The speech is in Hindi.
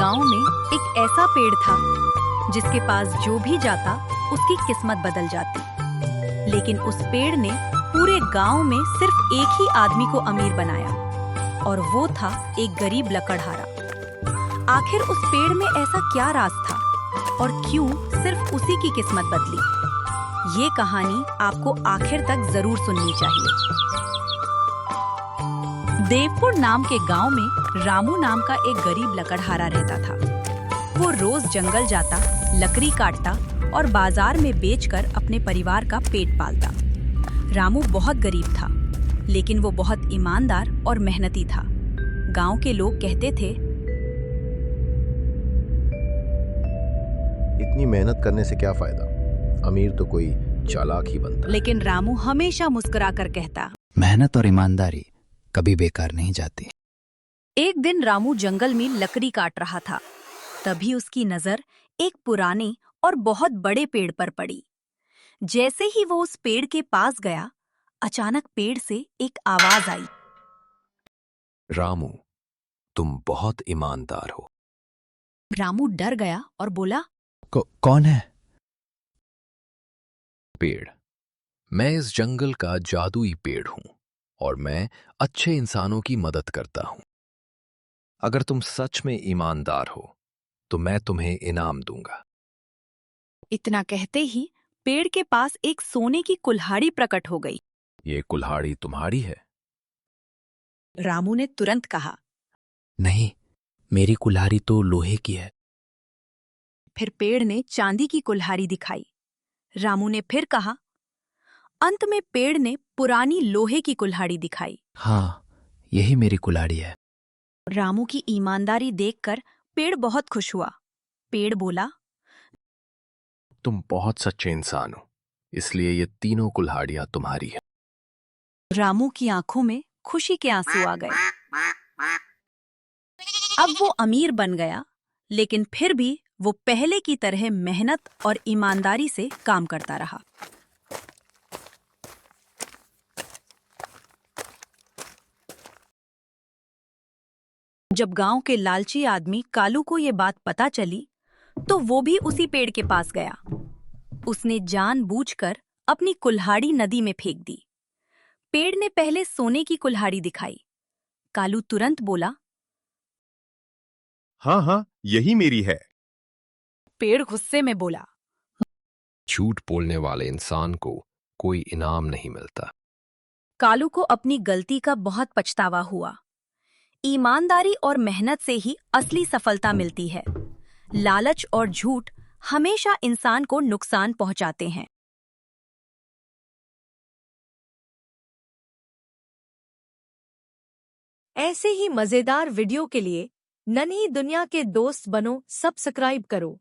गांव में एक ऐसा पेड़ था जिसके पास जो भी जाता उसकी किस्मत बदल जाती। लेकिन उस पेड़ ने पूरे गांव में सिर्फ एक ही आदमी को अमीर बनाया और वो था एक गरीब लकड़हारा। आखिर उस पेड़ में ऐसा क्या राज था और क्यों सिर्फ उसी की किस्मत बदली? ये कहानी आपको आखिर तक जरूर सुननी चाहिए। देवपुर नाम के गांव में रामू नाम का एक गरीब लकड़हारा रहता था। वो रोज जंगल जाता, लकड़ी काटता और बाजार में बेचकर अपने परिवार का पेट पालता। रामू बहुत गरीब था, लेकिन वो बहुत ईमानदार और मेहनती था। गांव के लोग कहते थे, इतनी मेहनत करने से क्या फायदा, अमीर तो कोई चालाक ही बनता है। लेकिन रामू हमेशा मुस्कुराकर कहता, मेहनत और ईमानदारी कभी बेकार नहीं जाती। एक दिन रामू जंगल में लकड़ी काट रहा था। तभी उसकी नजर एक पुराने और बहुत बड़े पेड़ पर पड़ी। जैसे ही वो उस पेड़ के पास गया, अचानक पेड़ से एक आवाज आई। रामू, तुम बहुत ईमानदार हो। रामू डर गया और बोला, कौन है? पेड़, मैं इस जंगल का जादुई पेड़ हूं और मैं अच्छे इंसानों की मदद करता हूं। अगर तुम सच में ईमानदार हो तो मैं तुम्हें इनाम दूंगा। इतना कहते ही पेड़ के पास एक सोने की कुल्हाड़ी प्रकट हो गई। ये कुल्हाड़ी तुम्हारी है? रामू ने तुरंत कहा। नहीं, मेरी कुल्हाड़ी तो लोहे की है। फिर पेड़ ने चांदी की कुल्हाड़ी दिखाई। रामू ने फिर कहा। अंत में पेड़ ने पुरानी लोहे की कुल्हाड़ी दिखाई। हाँ, यही मेरी कुल्हाड़ी है। रामू की ईमानदारी देखकर पेड़ बहुत खुश हुआ। पेड़ बोला, तुम बहुत सच्चे इंसान हो, इसलिए ये तीनों कुल्हाड़ियां तुम्हारी हैं। रामू की आंखों में खुशी के आंसू आ गए। अब वो अमीर बन गया, लेकिन फिर भी वो पहले की तरह मेहनत और ईमानदारी से काम करता रहा। जब गांव के लालची आदमी कालू को ये बात पता चली, तो वो भी उसी पेड़ के पास गया। उसने जानबूझकर अपनी कुल्हाड़ी नदी में फेंक दी। पेड़ ने पहले सोने की कुल्हाड़ी दिखाई। कालू तुरंत बोला, हाँ हाँ, यही मेरी है। पेड़ गुस्से में बोला, झूठ बोलने वाले इंसान को कोई इनाम नहीं मिलता। कालू को अपनी गलती का बहुत पछतावा हुआ। ईमानदारी और मेहनत से ही असली सफलता मिलती है। लालच और झूठ हमेशा इंसान को नुकसान पहुंचाते हैं। ऐसे ही मजेदार वीडियो के लिए नन्ही दुनिया के दोस्त बनो, सब्सक्राइब करो।